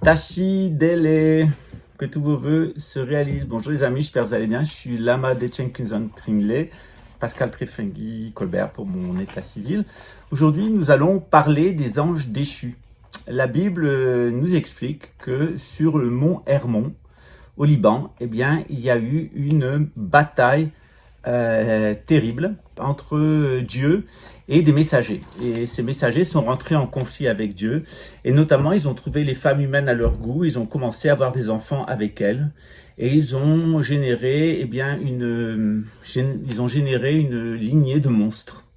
Tachidele, que tous vos vœux se réalisent. Bonjour les amis, j'espère que vous allez bien. Je suis Lama Dechen Tringle, Pascal Trefengui Colbert pour mon état civil. Aujourd'hui, nous allons parler des anges déchus. La Bible nous explique que sur le mont Hermon, au Liban, eh bien, il y a eu une bataille terrible entre Dieu et des messagers. Et ces messagers sont rentrés en conflit avec Dieu. Et notamment, ils ont trouvé les femmes humaines à leur goût. Ils ont commencé à avoir des enfants avec elles. Et ils ont généré, une lignée de monstres,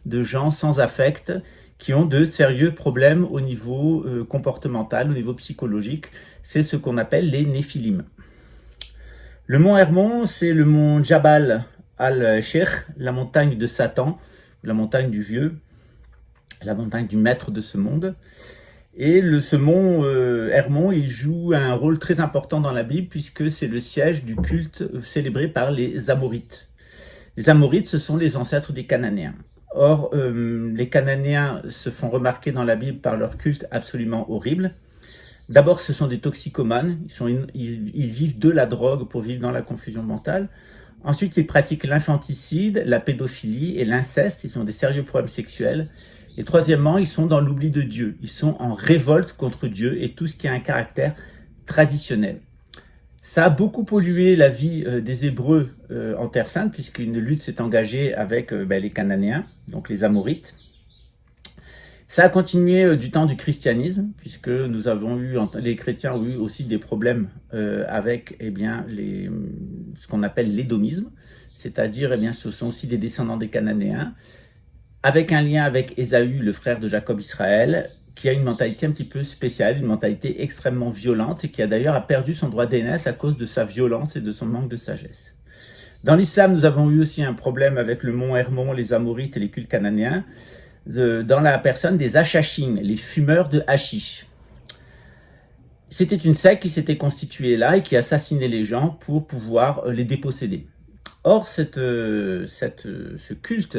de gens sans affect, qui ont de sérieux problèmes au niveau comportemental, au niveau psychologique. C'est ce qu'on appelle les Néphilim. Le mont Hermon, c'est le mont Jabal al-Sheikh, la montagne de Satan, la montagne du vieux, la montagne du maître de ce monde. Et ce mont Hermon, il joue un rôle très important dans la Bible puisque c'est le siège du culte célébré par les Amorites. Les Amorites, ce sont les ancêtres des Cananéens. Or, les Cananéens se font remarquer dans la Bible par leur culte absolument horrible. D'abord, ce sont des toxicomanes, ils vivent de la drogue pour vivre dans la confusion mentale. Ensuite, ils pratiquent l'infanticide, la pédophilie et l'inceste, ils ont des sérieux problèmes sexuels. Et troisièmement, ils sont dans l'oubli de Dieu, ils sont en révolte contre Dieu et tout ce qui a un caractère traditionnel. Ça a beaucoup pollué la vie des Hébreux en Terre Sainte, puisqu'une lutte s'est engagée avec les Cananéens, donc les Amorites. Ça a continué du temps du christianisme, puisque les chrétiens ont eu aussi des problèmes avec ce qu'on appelle l'édomisme, c'est-à-dire ce sont aussi des descendants des Cananéens, avec un lien avec Ésaü, le frère de Jacob Israël, qui a une mentalité un petit peu spéciale, une mentalité extrêmement violente, et qui a d'ailleurs perdu son droit d'aînesse à cause de sa violence et de son manque de sagesse. Dans l'islam, nous avons eu aussi un problème avec le mont Hermon, les Amorites et les cultes cananéens, dans la personne des Achachim, les fumeurs de hashish. C'était une secte qui s'était constituée là et qui assassinait les gens pour pouvoir les déposséder. Or, ce culte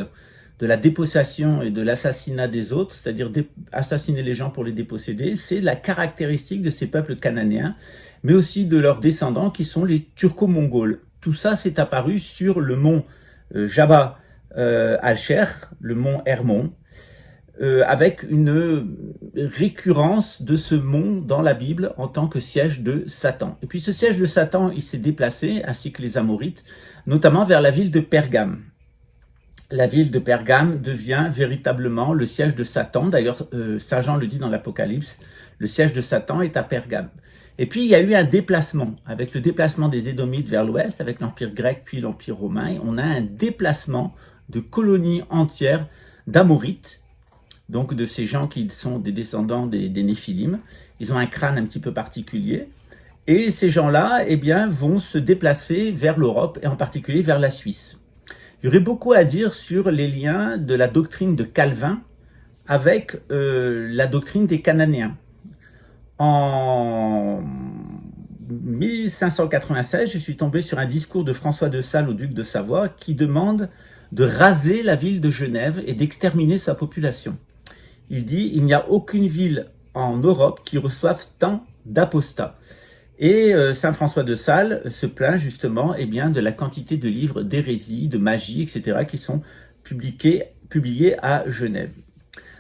de la dépossession et de l'assassinat des autres, c'est-à-dire assassiner les gens pour les déposséder, c'est la caractéristique de ces peuples cananéens, mais aussi de leurs descendants qui sont les turco-mongols. Tout ça s'est apparu sur le mont Jabal al-Sheikh, le mont Hermon, avec une récurrence de ce mont dans la Bible en tant que siège de Satan. Et puis ce siège de Satan, il s'est déplacé, ainsi que les Amorites, notamment vers la ville de Pergame. La ville de Pergame devient véritablement le siège de Satan. D'ailleurs, Saint Jean le dit dans l'Apocalypse, le siège de Satan est à Pergame. Et puis, il y a eu un déplacement, avec le déplacement des Édomites vers l'ouest, avec l'Empire grec puis l'Empire romain. On a un déplacement de colonies entières d'Amorites, donc de ces gens qui sont des descendants des Néphilim. Ils ont un crâne un petit peu particulier. Et ces gens-là, vont se déplacer vers l'Europe, et en particulier vers la Suisse. Il y aurait beaucoup à dire sur les liens de la doctrine de Calvin avec la doctrine des Cananéens. En 1596, je suis tombé sur un discours de François de Sales au duc de Savoie qui demande de raser la ville de Genève et d'exterminer sa population. Il dit « Il n'y a aucune ville en Europe qui reçoive tant d'apostats ». Et Saint François de Sales se plaint justement de la quantité de livres d'hérésie, de magie, etc. qui sont publiés à Genève.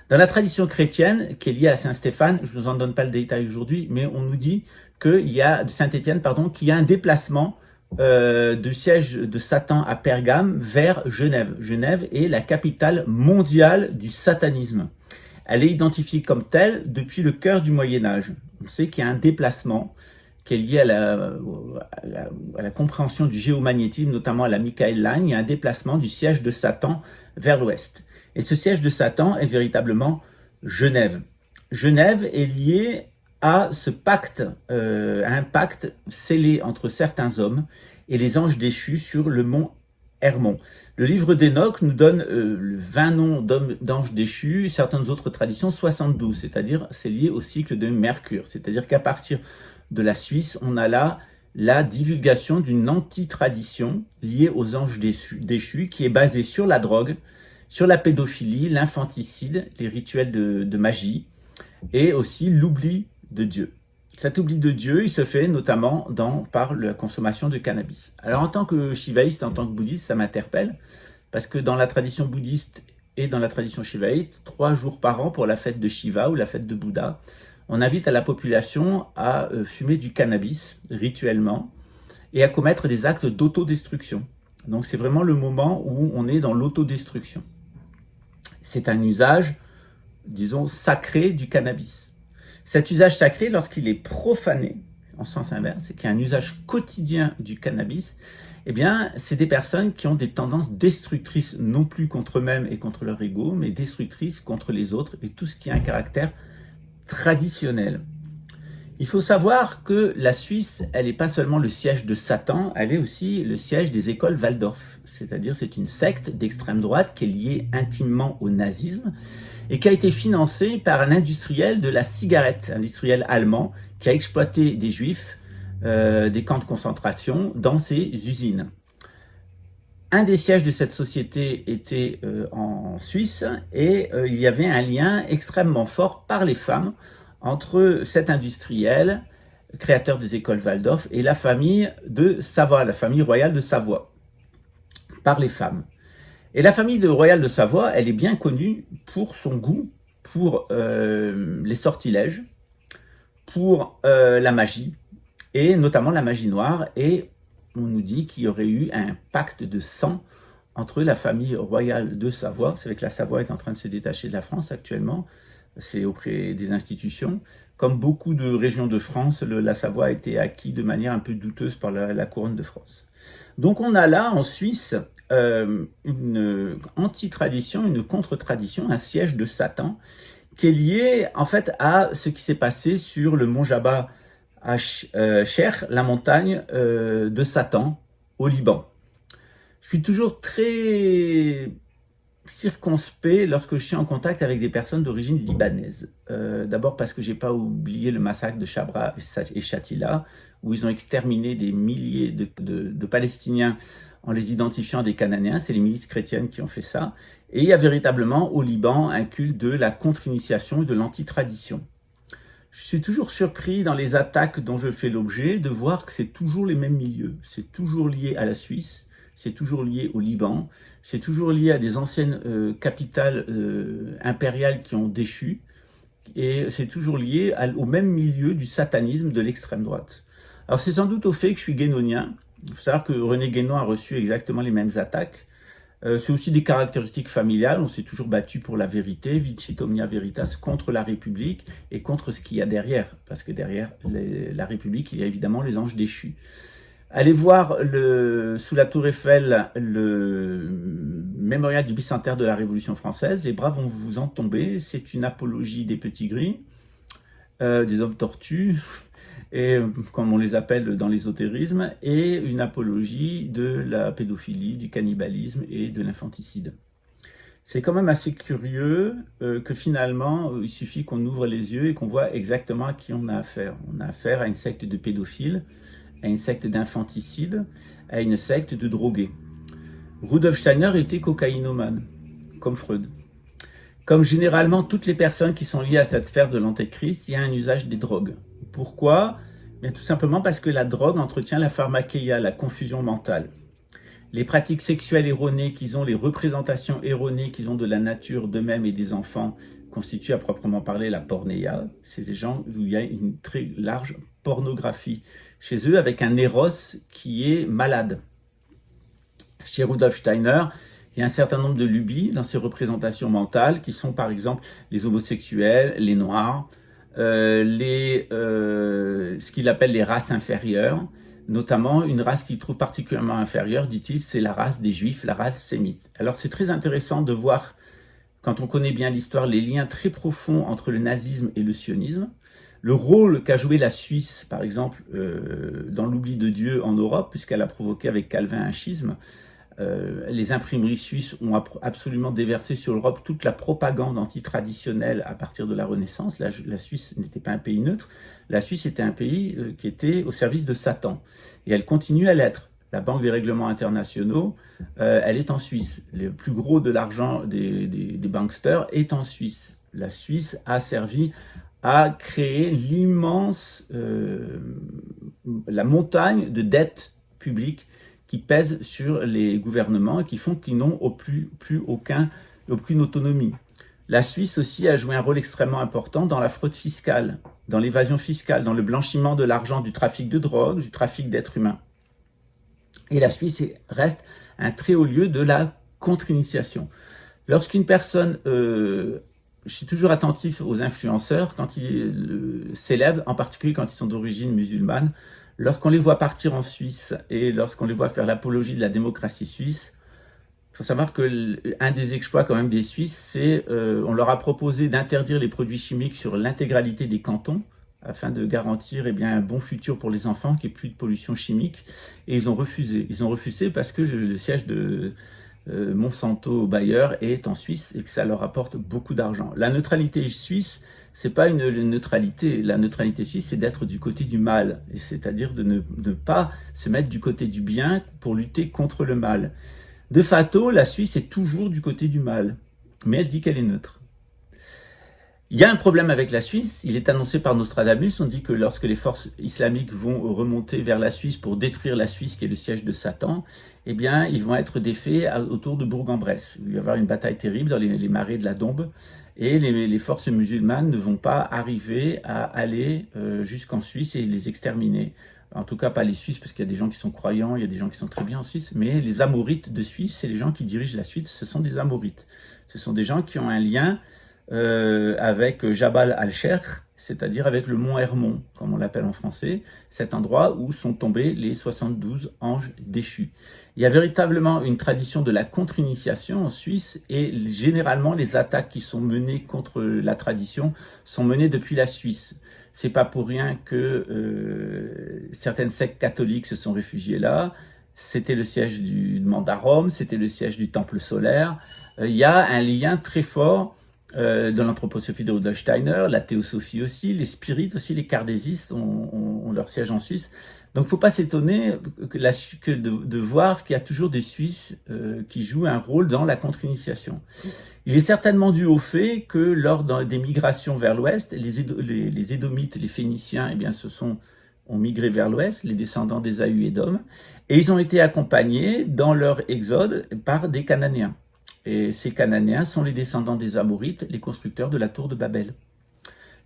Dans la tradition chrétienne, qui est liée à Saint Stéphane, je ne vous en donne pas le détail aujourd'hui, mais on nous dit qu'il y a, de Saint-Étienne, qu'il y a un déplacement du siège de Satan à Pergame vers Genève. Genève est la capitale mondiale du satanisme. Elle est identifiée comme telle depuis le cœur du Moyen-Âge. On sait qu'il y a un déplacement qui est lié à la compréhension du géomagnétisme, notamment à la Michael Line. Il y a un déplacement du siège de Satan vers l'ouest. Et ce siège de Satan est véritablement Genève. Genève est liée à ce pacte, à un pacte scellé entre certains hommes et les anges déchus sur le mont Hermon. Le livre d'Enoch nous donne 20 noms d'anges déchus, certaines autres traditions 72, c'est-à-dire c'est lié au cycle de Mercure. C'est-à-dire qu'à partir de la Suisse, on a là la divulgation d'une anti-tradition liée aux anges déchus qui est basée sur la drogue, sur la pédophilie, l'infanticide, les rituels de magie et aussi l'oubli de Dieu. Cet oubli de Dieu, il se fait notamment par la consommation de cannabis. Alors en tant que shivaïste, en tant que bouddhiste, ça m'interpelle, parce que dans la tradition bouddhiste et dans la tradition shivaïte, 3 jours par an pour la fête de Shiva ou la fête de Bouddha, on invite à la population à fumer du cannabis rituellement et à commettre des actes d'autodestruction. Donc c'est vraiment le moment où on est dans l'autodestruction. C'est un usage, disons, sacré du cannabis. Cet usage sacré, lorsqu'il est profané, en sens inverse, c'est qu'il y a un usage quotidien du cannabis, eh bien, c'est des personnes qui ont des tendances destructrices, non plus contre eux-mêmes et contre leur ego, mais destructrices contre les autres et tout ce qui a un caractère traditionnel. Il faut savoir que la Suisse, elle n'est pas seulement le siège de Satan, elle est aussi le siège des écoles Waldorf. C'est-à-dire, c'est une secte d'extrême droite qui est liée intimement au nazisme et qui a été financée par un industriel de la cigarette, industriel allemand, qui a exploité des juifs, des camps de concentration dans ses usines. Un des sièges de cette société était en Suisse et il y avait un lien extrêmement fort par les femmes entre cet industriel, créateur des écoles Waldorf, et la famille de Savoie, la famille royale de Savoie, par les femmes. Et la famille royale de Savoie, elle est bien connue pour son goût pour les sortilèges, pour la magie, et notamment la magie noire. Et on nous dit qu'il y aurait eu un pacte de sang entre la famille royale de Savoie. Vous savez que la Savoie est en train de se détacher de la France actuellement. C'est auprès des institutions. Comme beaucoup de régions de France, la Savoie a été acquise de manière un peu douteuse par la couronne de France. Donc on a là en Suisse une anti-tradition, une contre-tradition, un siège de Satan qui est lié en fait à ce qui s'est passé sur le mont Jabal à Cher, la montagne de Satan au Liban. Je suis toujours très circonspect lorsque je suis en contact avec des personnes d'origine libanaise. D'abord parce que j'ai pas oublié le massacre de Chabra et Shatila, où ils ont exterminé des milliers de Palestiniens en les identifiant à des Cananéens. C'est les milices chrétiennes qui ont fait ça. Et il y a véritablement au Liban un culte de la contre-initiation et de l'antitradition. Je suis toujours surpris dans les attaques dont je fais l'objet de voir que c'est toujours les mêmes milieux. C'est toujours lié à la Suisse, c'est toujours lié au Liban, c'est toujours lié à des anciennes capitales impériales qui ont déchu, et c'est toujours lié au même milieu du satanisme de l'extrême droite. Alors c'est sans doute au fait que je suis guénonien. Il faut savoir que René Guénon a reçu exactement les mêmes attaques. C'est aussi des caractéristiques familiales. On s'est toujours battu pour la vérité, Vicit Omnia Veritas, contre la République et contre ce qu'il y a derrière. Parce que derrière la République, il y a évidemment les anges déchus. Allez voir sous la tour Eiffel le mémorial du bicentenaire de la Révolution française. Les bras vont vous en tomber. C'est une apologie des petits gris, des hommes tortues, et comme on les appelle dans l'ésotérisme, et une apologie de la pédophilie, du cannibalisme et de l'infanticide. C'est quand même assez curieux que finalement, il suffit qu'on ouvre les yeux et qu'on voit exactement à qui on a affaire. On a affaire à une secte de pédophiles, à une secte d'infanticide, à une secte de drogués. Rudolf Steiner était cocaïnomane, comme Freud. Comme généralement toutes les personnes qui sont liées à cette affaire de l'antéchrist, il y a un usage des drogues. Pourquoi ? Bien, tout simplement parce que la drogue entretient la pharmakeia, la confusion mentale. Les pratiques sexuelles erronées qu'ils ont, les représentations erronées qu'ils ont de la nature d'eux-mêmes et des enfants constituent à proprement parler la pornéia. C'est des gens où il y a une très large pornographie chez eux avec un éros qui est malade. Chez Rudolf Steiner, il y a un certain nombre de lubies dans ces représentations mentales qui sont par exemple les homosexuels, les noirs, ce qu'il appelle les races inférieures, notamment une race qu'il trouve particulièrement inférieure, dit-il, c'est la race des juifs, la race sémite. Alors c'est très intéressant de voir, quand on connaît bien l'histoire, les liens très profonds entre le nazisme et le sionisme, le rôle qu'a joué la Suisse, par exemple, dans l'oubli de Dieu en Europe, puisqu'elle a provoqué avec Calvin un schisme. Les imprimeries suisses ont absolument déversé sur l'Europe toute la propagande antitraditionnelle à partir de la Renaissance. La Suisse n'était pas un pays neutre. La Suisse était un pays qui était au service de Satan. Et elle continue à l'être. La Banque des règlements internationaux, elle est en Suisse. Le plus gros de l'argent des banksters est en Suisse. La Suisse a servi a créé la montagne de dettes publiques qui pèsent sur les gouvernements et qui font qu'ils n'ont plus aucune autonomie. La Suisse aussi a joué un rôle extrêmement important dans la fraude fiscale, dans l'évasion fiscale, dans le blanchiment de l'argent du trafic de drogue, du trafic d'êtres humains. Et la Suisse reste un très haut lieu de la contre-initiation. Lorsqu'une personne, je suis toujours attentif aux influenceurs quand ils célèbres, en particulier quand ils sont d'origine musulmane, lorsqu'on les voit partir en Suisse et lorsqu'on les voit faire l'apologie de la démocratie suisse, il faut savoir que un des exploits quand même des Suisses, c'est on leur a proposé d'interdire les produits chimiques sur l'intégralité des cantons afin de garantir un bon futur pour les enfants, qu'il n'y ait plus de pollution chimique. Et ils ont refusé. Ils ont refusé parce que le siège de Monsanto Bayer est en Suisse et que ça leur apporte beaucoup d'argent. La neutralité suisse, c'est pas une neutralité. La neutralité suisse, c'est d'être du côté du mal, c'est-à-dire de ne pas se mettre du côté du bien pour lutter contre le mal. De facto, la Suisse est toujours du côté du mal, mais elle dit qu'elle est neutre. Il y a un problème avec la Suisse, il est annoncé par Nostradamus, on dit que lorsque les forces islamiques vont remonter vers la Suisse pour détruire la Suisse qui est le siège de Satan, ils vont être défaits autour de Bourg-en-Bresse. Il va y avoir une bataille terrible dans les marais de la Dombe et les forces musulmanes ne vont pas arriver à aller jusqu'en Suisse et les exterminer. En tout cas, pas les Suisses, parce qu'il y a des gens qui sont croyants, il y a des gens qui sont très bien en Suisse, mais les Amorites de Suisse, c'est les gens qui dirigent la Suisse, ce sont des Amorites. Ce sont des gens qui ont un lien avec Jabal al-Sheikh, c'est-à-dire avec le mont Hermon, comme on l'appelle en français, cet endroit où sont tombés les 72 anges déchus. Il y a véritablement une tradition de la contre-initiation en Suisse, et généralement les attaques qui sont menées contre la tradition sont menées depuis la Suisse. C'est pas pour rien que certaines sectes catholiques se sont réfugiées là. C'était le siège du Mandarum, c'était le siège du Temple solaire. Il y a un lien très fort dans l'anthroposophie de Rudolf Steiner, la théosophie aussi, les spirites aussi, les cardésistes ont leur siège en Suisse. Donc, il ne faut pas s'étonner de voir qu'il y a toujours des Suisses qui jouent un rôle dans la contre-initiation. Il est certainement dû au fait que lors des migrations vers l'ouest, les Édomites, les Phéniciens, ont migré vers l'ouest, les descendants d'Ésaü et d'Édom, et ils ont été accompagnés dans leur exode par des Cananéens. Et ces Cananéens sont les descendants des Amorites, les constructeurs de la tour de Babel.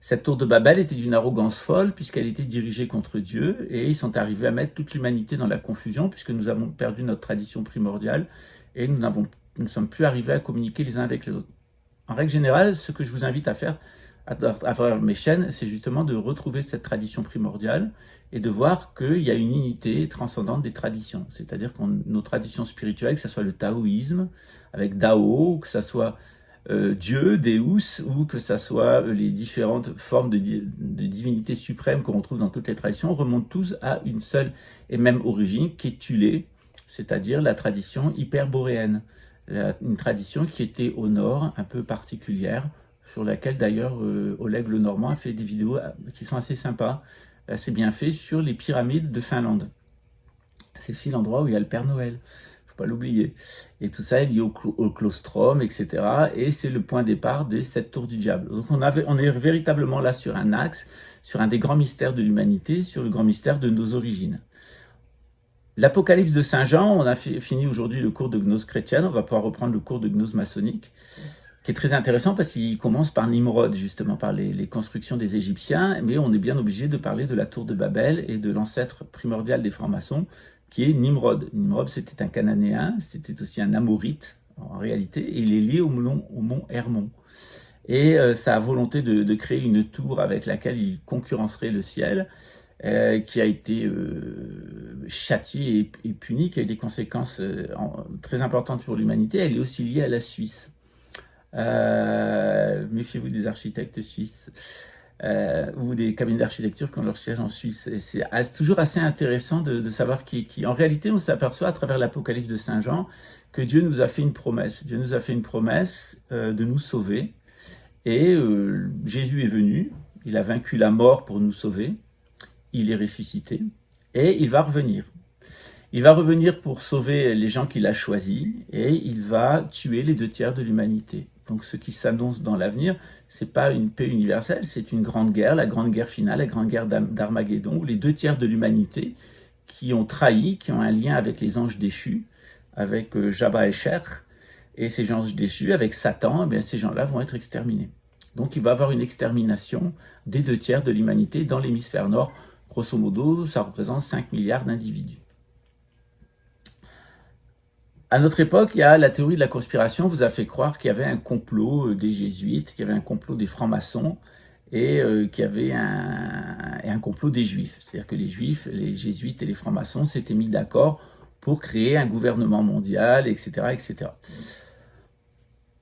Cette tour de Babel était d'une arrogance folle puisqu'elle était dirigée contre Dieu et ils sont arrivés à mettre toute l'humanité dans la confusion puisque nous avons perdu notre tradition primordiale et nous ne sommes plus arrivés à communiquer les uns avec les autres. En règle générale, ce que je vous invite à faire à travers mes chaînes, c'est justement de retrouver cette tradition primordiale et de voir qu'il y a une unité transcendante des traditions. C'est-à-dire que nos traditions spirituelles, que ce soit le taoïsme avec Dao, que ce soit Dieu, Deus, ou que ce soit les différentes formes de divinité suprême qu'on retrouve dans toutes les traditions, remontent tous à une seule et même origine qui est Thulé, c'est-à-dire la tradition hyperboréenne. Une tradition qui était au nord, un peu particulière, sur laquelle d'ailleurs Oleg Lenormand a fait des vidéos qui sont assez sympas, assez bien fait, sur les pyramides de Finlande. C'est aussi l'endroit où il y a le Père Noël, faut pas l'oublier. Et tout ça est lié au claustrum, etc. Et c'est le point départ des 7 tours du diable. Donc on est véritablement là sur un axe, sur un des grands mystères de l'humanité, sur le grand mystère de nos origines. L'Apocalypse de Saint Jean, on a fini aujourd'hui le cours de gnose chrétienne, on va pouvoir reprendre le cours de gnose maçonnique, qui est très intéressant parce qu'il commence par Nimrod, justement, par les constructions des Égyptiens, mais on est bien obligé de parler de la tour de Babel et de l'ancêtre primordial des francs-maçons, qui est Nimrod. Nimrod, c'était un Cananéen, c'était aussi un Amorite, en réalité, et il est lié au mont Hermon. Et sa volonté de créer une tour avec laquelle il concurrencerait le ciel, qui a été châtiée et punie, qui a eu des conséquences très importantes pour l'humanité, elle est aussi liée à la Suisse. Méfiez-vous des architectes suisses ou des cabinets d'architecture qui ont leur siège en Suisse. Et c'est toujours assez intéressant de savoir qui. En réalité, on s'aperçoit à travers l'Apocalypse de Saint Jean que Dieu nous a fait une promesse. Dieu nous a fait une promesse de nous sauver. Et Jésus est venu, il a vaincu la mort pour nous sauver, il est ressuscité et il va revenir. Il va revenir pour sauver les gens qu'il a choisis et il va tuer les 2 tiers de l'humanité. Donc ce qui s'annonce dans l'avenir, c'est pas une paix universelle, c'est une grande guerre, la grande guerre finale, la grande guerre d'Armageddon, où les 2 tiers de l'humanité qui ont trahi, qui ont un lien avec les anges déchus, avec Jabba et Sher, et ces anges déchus, avec Satan, eh bien, ces gens-là vont être exterminés. Donc il va y avoir une extermination des 2 tiers de l'humanité dans l'hémisphère nord. Grosso modo, ça représente 5 milliards d'individus. À notre époque, il y a la théorie de la conspiration vous a fait croire qu'il y avait un complot des jésuites, qu'il y avait un complot des francs-maçons et qu'il y avait un complot des juifs. C'est-à-dire que les juifs, les jésuites et les francs-maçons s'étaient mis d'accord pour créer un gouvernement mondial, etc., etc.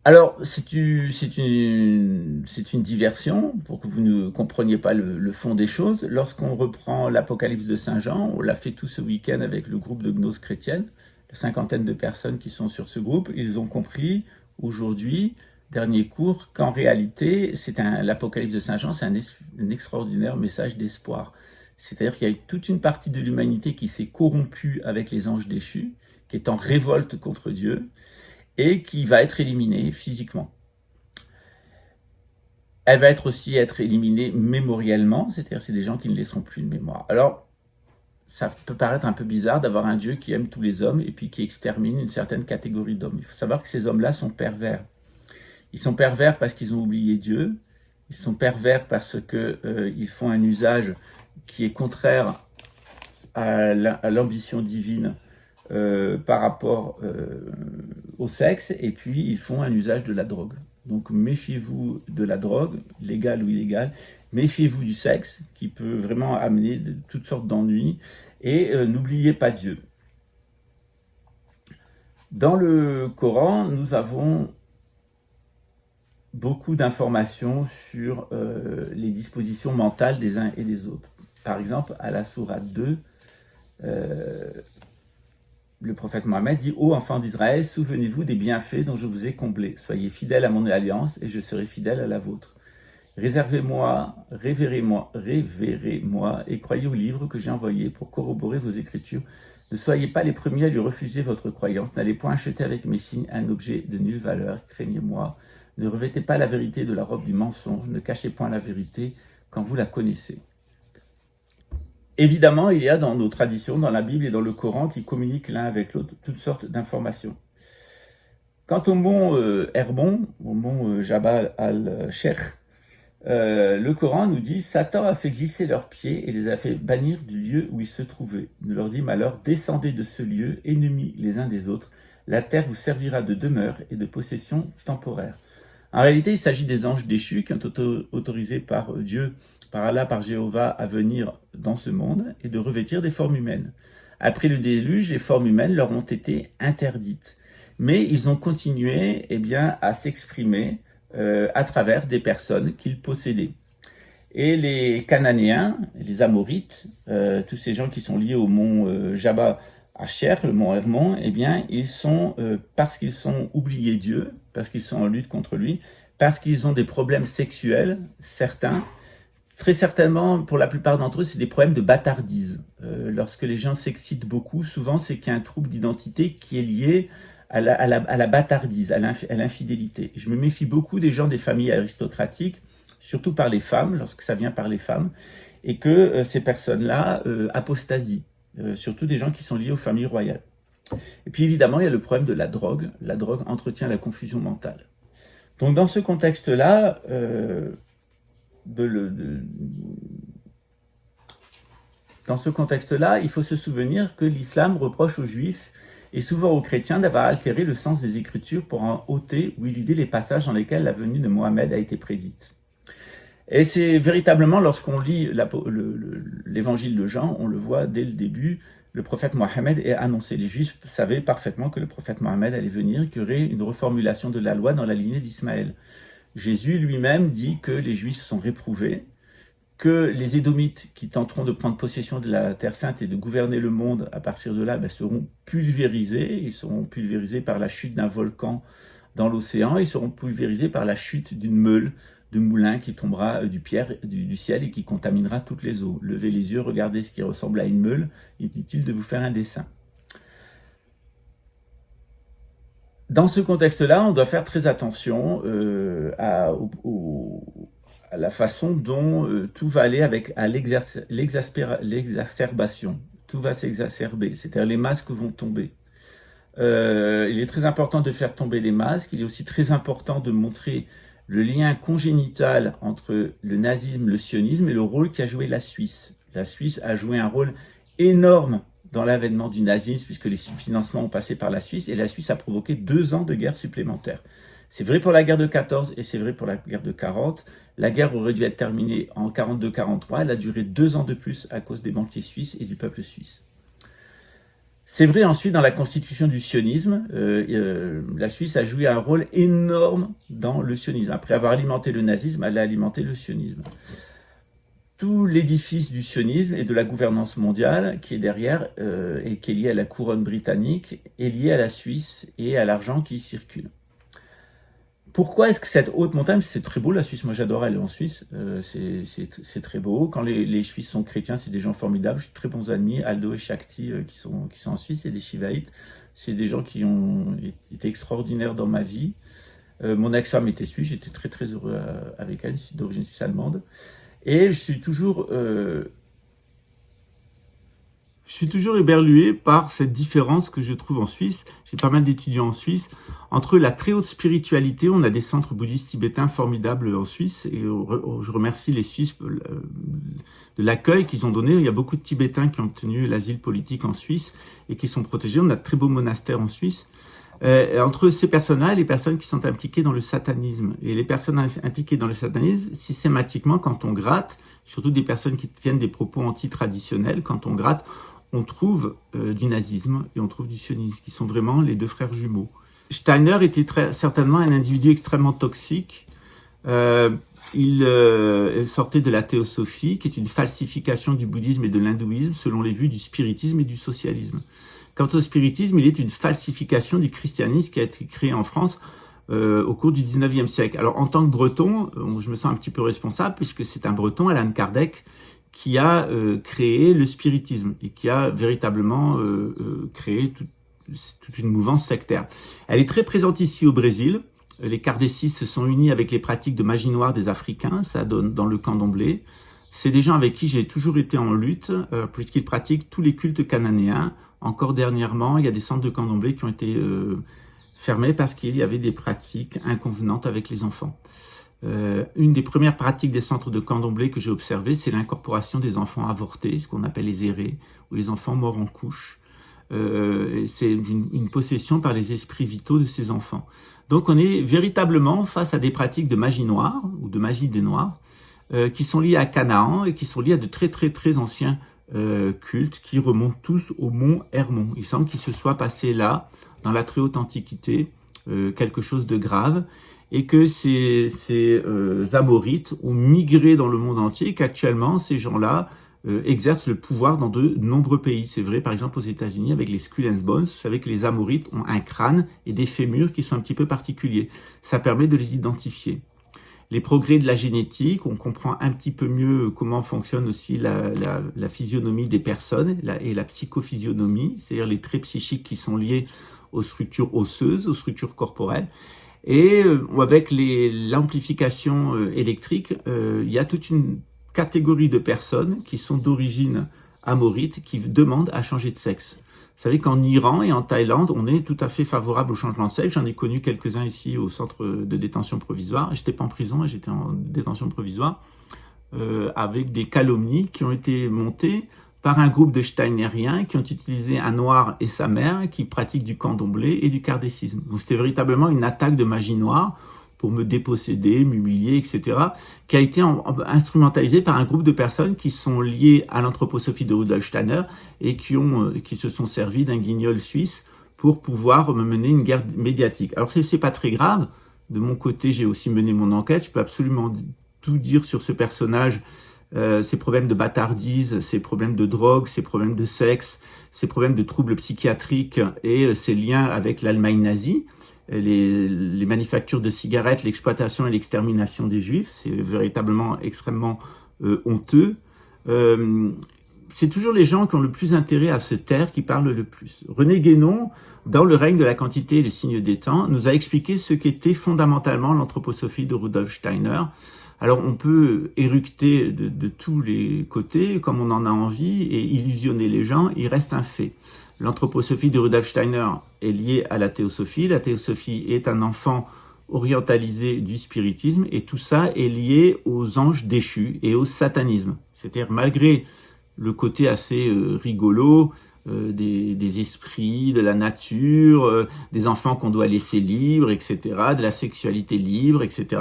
Alors, c'est une diversion pour que vous ne compreniez pas le fond des choses. Lorsqu'on reprend l'Apocalypse de Saint Jean, on l'a fait tout ce week-end avec le groupe de gnose chrétienne, la 50aine de personnes qui sont sur ce groupe, ils ont compris aujourd'hui, dernier cours, qu'en réalité, l'Apocalypse de Saint Jean, c'est un extraordinaire message d'espoir. C'est-à-dire qu'il y a toute une partie de l'humanité qui s'est corrompue avec les anges déchus, qui est en révolte contre Dieu, et qui va être éliminée physiquement. Elle va aussi être éliminée mémoriellement, c'est-à-dire c'est des gens qui ne laisseront plus de mémoire. Alors, ça peut paraître un peu bizarre d'avoir un Dieu qui aime tous les hommes et puis qui extermine une certaine catégorie d'hommes. Il faut savoir que ces hommes-là sont pervers. Ils sont pervers parce qu'ils ont oublié Dieu, ils sont pervers parce qu'ils font un usage qui est contraire à l'ambition divine par rapport au sexe, et puis ils font un usage de la drogue. Donc méfiez-vous de la drogue, légale ou illégale, méfiez-vous du sexe, qui peut vraiment amener toutes sortes d'ennuis, et n'oubliez pas Dieu. Dans le Coran, nous avons beaucoup d'informations sur les dispositions mentales des uns et des autres. Par exemple, à la sourate 2, le prophète Mohammed dit « Ô enfants d'Israël, souvenez-vous des bienfaits dont je vous ai comblés. Soyez fidèles à mon alliance et je serai fidèle à la vôtre. Réservez-moi, révérez-moi et croyez au livre que j'ai envoyé pour corroborer vos écritures. Ne soyez pas les premiers à lui refuser votre croyance. N'allez point acheter avec mes signes un objet de nulle valeur. Craignez-moi. Ne revêtez pas la vérité de la robe du mensonge. Ne cachez point la vérité quand vous la connaissez. » Évidemment, il y a dans nos traditions, dans la Bible et dans le Coran, qui communiquent l'un avec l'autre toutes sortes d'informations. Quant au mont Hermon, au mont Jabal al-Sheikh, le Coran nous dit « Satan a fait glisser leurs pieds et les a fait bannir du lieu où ils se trouvaient. Nous leur dîmes alors « Descendez de ce lieu, ennemis les uns des autres. La terre vous servira de demeure et de possession temporaire. » En réalité, il s'agit des anges déchus qui ont été autorisés par Dieu, par Allah, par Jéhovah, à venir dans ce monde et de revêtir des formes humaines. Après le déluge, les formes humaines leur ont été interdites. Mais ils ont continué à s'exprimer à travers des personnes qu'ils possédaient. Et les Cananéens, les Amorites, tous ces gens qui sont liés au mont Jabal al-Sheikh, le mont Hermon, ils sont, parce qu'ils sont oubliés Dieu, parce qu'ils sont en lutte contre lui, parce qu'ils ont des problèmes sexuels, certains, très certainement, pour la plupart d'entre eux, c'est des problèmes de bâtardise. Lorsque les gens s'excitent beaucoup, souvent c'est qu'il y a un trouble d'identité qui est lié à la bâtardise, à l'infidélité. Je me méfie beaucoup des gens des familles aristocratiques, surtout par les femmes, lorsque ça vient par les femmes, et que ces personnes-là apostasient, surtout des gens qui sont liés aux familles royales. Et puis évidemment, il y a le problème de la drogue. La drogue entretient la confusion mentale. Donc dans ce contexte-là, il faut se souvenir que l'islam reproche aux juifs et souvent aux chrétiens d'avoir altéré le sens des Écritures pour en ôter ou éluder les passages dans lesquels la venue de Mohammed a été prédite. Et c'est véritablement, lorsqu'on lit l'évangile de Jean, on le voit dès le début, le prophète Mohammed est annoncé. Les Juifs savaient parfaitement que le prophète Mohammed allait venir, qu'il y aurait une reformulation de la loi dans la lignée d'Ismaël. Jésus lui-même dit que les Juifs sont réprouvés, que les Édomites qui tenteront de prendre possession de la Terre Sainte et de gouverner le monde à partir de là seront pulvérisés. Ils seront pulvérisés par la chute d'un volcan dans l'océan, ils seront pulvérisés par la chute d'une meule de moulin qui tombera du ciel et qui contaminera toutes les eaux. Levez les yeux, regardez ce qui ressemble à une meule, inutile de vous faire un dessin. Dans ce contexte-là, on doit faire très attention à la façon dont tout va aller à l'exacerbation. Tout va s'exacerber, c'est-à-dire les masques vont tomber. Il est très important de faire tomber les masques, il est aussi très important de montrer le lien congénital entre le nazisme, le sionisme et le rôle qu'a joué la Suisse. La Suisse a joué un rôle énorme dans l'avènement du nazisme, puisque les financements ont passé par la Suisse, et la Suisse a provoqué 2 ans de guerre supplémentaire. C'est vrai pour la guerre de 14 et c'est vrai pour la guerre de 40. La guerre aurait dû être terminée en 42-43, elle a duré 2 ans de plus à cause des banquiers suisses et du peuple suisse. C'est vrai ensuite dans la constitution du sionisme, la Suisse a joué un rôle énorme dans le sionisme. Après avoir alimenté le nazisme, elle a alimenté le sionisme. Tout l'édifice du sionisme et de la gouvernance mondiale qui est derrière et qui est lié à la couronne britannique est lié à la Suisse et à l'argent qui y circule. Pourquoi est-ce que cette haute montagne, c'est très beau la Suisse, moi j'adore aller en Suisse, c'est très beau. Quand les Suisses sont chrétiens, c'est des gens formidables, j'ai de très bons amis, Aldo et Shakti qui sont en Suisse, c'est des Shivaïtes, c'est des gens qui ont été extraordinaires dans ma vie. Mon ex-femme était suisse, j'étais très très heureux avec elle, d'origine suisse-allemande. Et je suis toujours éberlué par cette différence que je trouve en Suisse. J'ai pas mal d'étudiants en Suisse. Entre la très haute spiritualité, on a des centres bouddhistes tibétains formidables en Suisse. Et je remercie les Suisses de l'accueil qu'ils ont donné. Il y a beaucoup de Tibétains qui ont obtenu l'asile politique en Suisse et qui sont protégés. On a de très beaux monastères en Suisse. Entre ces personnes-là et les personnes qui sont impliquées dans le satanisme. Et les personnes impliquées dans le satanisme, systématiquement, quand on gratte, surtout des personnes qui tiennent des propos anti-traditionnels, quand on gratte, on trouve du nazisme et on trouve du sionisme, qui sont vraiment les 2 frères jumeaux. Steiner était certainement un individu extrêmement toxique. Il sortait de la théosophie, qui est une falsification du bouddhisme et de l'hindouisme, selon les vues du spiritisme et du socialisme. Quant au spiritisme, il est une falsification du christianisme qui a été créé en France au cours du 19e siècle. Alors, en tant que breton, je me sens un petit peu responsable, puisque c'est un breton, Allan Kardec, qui a créé le spiritisme et qui a véritablement créé toute une mouvance sectaire. Elle est très présente ici au Brésil. Les kardécistes se sont unis avec les pratiques de magie noire des Africains, ça donne dans le candomblé. C'est des gens avec qui j'ai toujours été en lutte, puisqu'ils pratiquent tous les cultes cananéens. Encore dernièrement, il y a des centres de candomblé qui ont été fermés parce qu'il y avait des pratiques inconvenantes avec les enfants. Une des premières pratiques des centres de candomblé que j'ai observées, c'est l'incorporation des enfants avortés, ce qu'on appelle les errés, ou les enfants morts en couche. C'est une possession par les esprits vitaux de ces enfants. Donc on est véritablement face à des pratiques de magie noire, ou de magie des noirs, qui sont liées à Canaan et qui sont liées à de très très très anciens cultes qui remontent tous au mont Hermon. Il semble qu'il se soit passé là, dans la très haute antiquité, quelque chose de grave, et que ces Amorites ont migré dans le monde entier, et qu'actuellement ces gens-là exercent le pouvoir dans de nombreux pays. C'est vrai par exemple aux États-Unis avec les Skull and Bones, vous savez que les Amorites ont un crâne et des fémurs qui sont un petit peu particuliers. Ça permet de les identifier. Les progrès de la génétique, on comprend un petit peu mieux comment fonctionne aussi la physionomie des personnes et la psychophysionomie, c'est-à-dire les traits psychiques qui sont liés aux structures osseuses, aux structures corporelles. Et avec l'amplification électrique, il y a toute une catégorie de personnes qui sont d'origine amorite qui demandent à changer de sexe. Vous savez qu'en Iran et en Thaïlande, on est tout à fait favorable au changement de sexe. J'en ai connu quelques-uns ici au centre de détention provisoire. J'étais pas en prison, j'étais en détention provisoire, avec des calomnies qui ont été montées par un groupe de steinériens qui ont utilisé un noir et sa mère qui pratiquent du candomblé et du kardécisme. Donc c'était véritablement une attaque de magie noire pour me déposséder, m'humilier, etc., qui a été instrumentalisé par un groupe de personnes qui sont liées à l'anthroposophie de Rudolf Steiner et qui se sont servis d'un guignol suisse pour pouvoir me mener une guerre médiatique. Alors c'est pas très grave. De mon côté, j'ai aussi mené mon enquête. Je peux absolument tout dire sur ce personnage, ses problèmes de bâtardise, ses problèmes de drogue, ses problèmes de sexe, ses problèmes de troubles psychiatriques et ses liens avec l'Allemagne nazie. Les manufactures de cigarettes, l'exploitation et l'extermination des Juifs, c'est véritablement extrêmement honteux. c'est toujours les gens qui ont le plus intérêt à se taire qui parlent le plus. René Guénon, dans Le règne de la quantité et les signes des temps, nous a expliqué ce qu'était fondamentalement l'anthroposophie de Rudolf Steiner. Alors on peut éructer de tous les côtés comme on en a envie et illusionner les gens, il reste un fait. L'anthroposophie de Rudolf Steiner est liée à la théosophie. La théosophie est un enfant orientalisé du spiritisme et tout ça est lié aux anges déchus et au satanisme. C'est-à-dire malgré le côté assez rigolo des esprits, de la nature, des enfants qu'on doit laisser libres, etc., de la sexualité libre, etc.,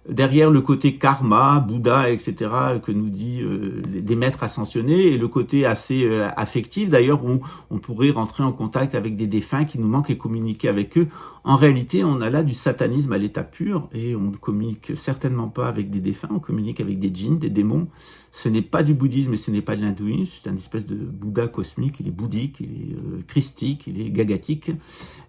derrière le côté karma, Bouddha, etc., que nous dit des maîtres ascensionnés, et le côté assez affectif, d'ailleurs, où on pourrait rentrer en contact avec des défunts qui nous manquent et communiquer avec eux. En réalité, on a là du satanisme à l'état pur, et on ne communique certainement pas avec des défunts, on communique avec des djinns, des démons. Ce n'est pas du bouddhisme et ce n'est pas de l'hindouisme, c'est une espèce de Bouddha cosmique, il est bouddhique, il est christique, il est gagatique.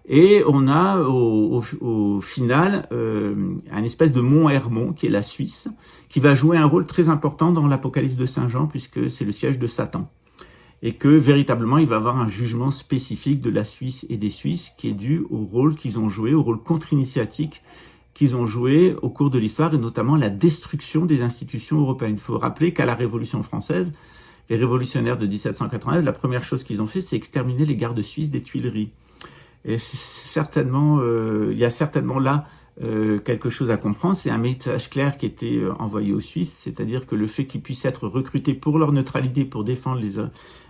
Et on a au final un espèce de mont Hermon, qui est la Suisse, qui va jouer un rôle très important dans l'Apocalypse de Saint Jean, puisque c'est le siège de Satan. Et que véritablement, il va y avoir un jugement spécifique de la Suisse et des Suisses, qui est dû au rôle qu'ils ont joué, au rôle contre-initiatique qu'ils ont joué au cours de l'histoire, et notamment la destruction des institutions européennes. Il faut rappeler qu'à la Révolution française, les révolutionnaires de 1789, la première chose qu'ils ont fait, c'est exterminer les gardes suisses des Tuileries. Et certainement, il y a certainement là quelque chose à comprendre. C'est un message clair qui était envoyé aux Suisses, c'est-à-dire que le fait qu'ils puissent être recrutés pour leur neutralité, pour défendre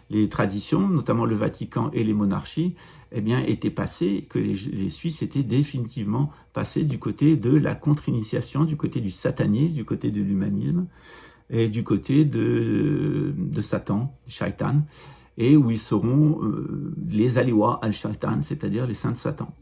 les traditions, notamment le Vatican et les monarchies, eh bien, était passé, que les Suisses étaient définitivement passés du côté de la contre-initiation, du côté du satanisme, du côté de l'humanisme, et du côté de Satan, Shaitan, et où ils seront les Aliwa al-Shaitan, c'est-à-dire les saints de Satan.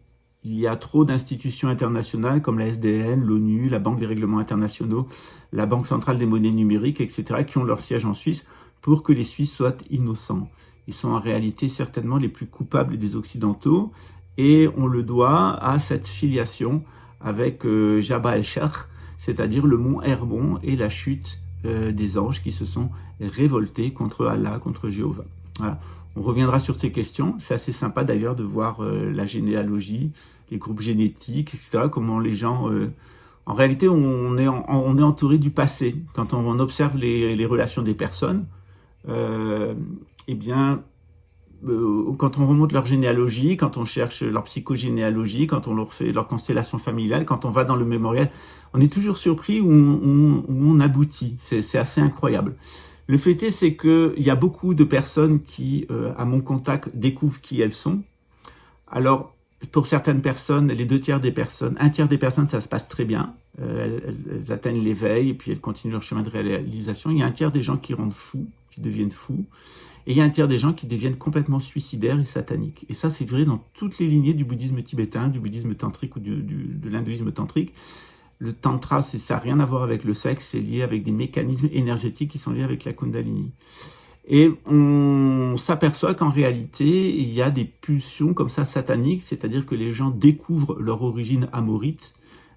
Il y a trop d'institutions internationales comme la SDN, l'ONU, la Banque des règlements internationaux, la Banque centrale des monnaies numériques, etc., qui ont leur siège en Suisse pour que les Suisses soient innocents. Ils sont en réalité certainement les plus coupables des Occidentaux et on le doit à cette filiation avec Jabal el-Shach, c'est-à-dire le mont Hermon et la chute des anges qui se sont révoltés contre Allah, contre Jéhovah. Voilà. On reviendra sur ces questions. C'est assez sympa d'ailleurs de voir la généalogie, les groupes génétiques, etc. Comment les gens... En réalité, on est entouré du passé. Quand on observe les relations des personnes, eh bien, quand on remonte leur généalogie, quand on cherche leur psychogénéalogie, quand on leur fait leur constellation familiale, quand on va dans le mémorial, on est toujours surpris où on aboutit. C'est assez incroyable. Le fait est, c'est qu'il y a beaucoup de personnes qui, à mon contact, découvrent qui elles sont. Alors, pour certaines personnes, les 2 tiers des personnes, 1 tiers des personnes, ça se passe très bien. Elles atteignent l'éveil et puis elles continuent leur chemin de réalisation. Il y a 1 tiers des gens qui rendent fous, qui deviennent fous. Et il y a 1 tiers des gens qui deviennent complètement suicidaires et sataniques. Et ça, c'est vrai dans toutes les lignées du bouddhisme tibétain, du bouddhisme tantrique ou de l'hindouisme tantrique. Le tantra, ça n'a rien à voir avec le sexe, c'est lié avec des mécanismes énergétiques qui sont liés avec la kundalini. Et on s'aperçoit qu'en réalité, il y a des pulsions comme ça sataniques, c'est-à-dire que les gens découvrent leur origine amorite,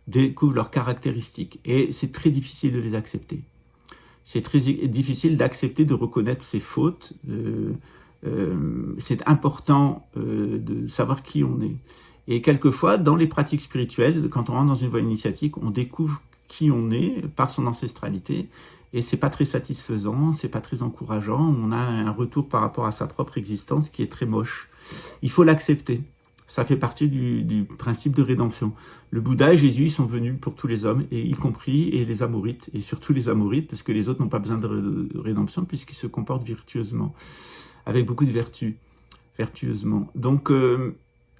découvrent leurs caractéristiques. Et c'est très difficile de les accepter. C'est très difficile d'accepter de reconnaître ses fautes. C'est important de savoir qui on est. Et quelquefois, dans les pratiques spirituelles, quand on rentre dans une voie initiatique, on découvre qui on est par son ancestralité. Et c'est pas très satisfaisant, c'est pas très encourageant. On a un retour par rapport à sa propre existence qui est très moche. Il faut l'accepter. Ça fait partie du principe de rédemption. Le Bouddha et Jésus, ils sont venus pour tous les hommes, et y compris et les Amorites, et surtout les Amorites, parce que les autres n'ont pas besoin de rédemption, puisqu'ils se comportent virtueusement, avec beaucoup de vertu, vertueusement. Donc,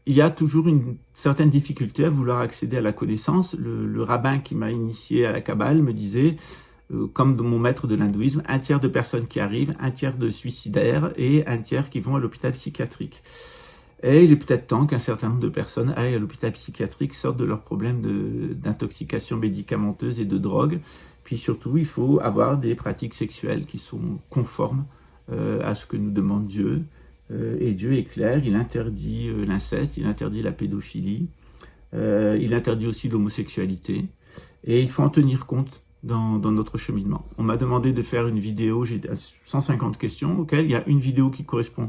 il y a toujours une certaine difficulté à vouloir accéder à la connaissance. Le rabbin qui m'a initié à la Kabbale me disait, comme mon maître de l'hindouisme, 1 tiers de personnes qui arrivent, 1 tiers de suicidaires et 1 tiers qui vont à l'hôpital psychiatrique. Et il est peut-être temps qu'un certain nombre de personnes aillent à l'hôpital psychiatrique, sortent de leurs problèmes d'intoxication médicamenteuse et de drogue. Puis surtout, il faut avoir des pratiques sexuelles qui sont conformes à ce que nous demande Dieu. Et Dieu est clair, il interdit l'inceste, il interdit la pédophilie, il interdit aussi l'homosexualité. Et il faut en tenir compte dans notre cheminement. On m'a demandé de faire une vidéo, j'ai 150 questions auxquelles il y a une vidéo qui correspond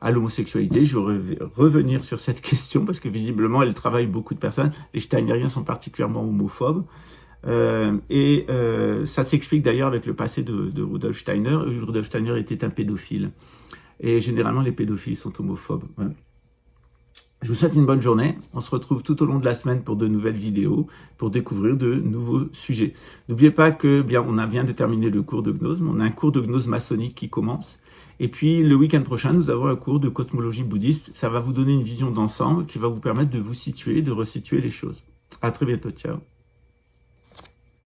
à l'homosexualité. Je vais revenir sur cette question parce que visiblement elle travaille beaucoup de personnes. Les steinériens sont particulièrement homophobes. Ça s'explique d'ailleurs avec le passé de Rudolf Steiner. Rudolf Steiner était un pédophile. Et généralement les pédophiles sont homophobes. Ouais. Je vous souhaite une bonne journée. On se retrouve tout au long de la semaine pour de nouvelles vidéos, pour découvrir de nouveaux sujets. N'oubliez pas que, on vient de terminer le cours de gnose, mais on a un cours de gnose maçonnique qui commence. Et puis, le week-end prochain, nous avons un cours de cosmologie bouddhiste. Ça va vous donner une vision d'ensemble qui va vous permettre de vous situer, de resituer les choses. À très bientôt. Ciao.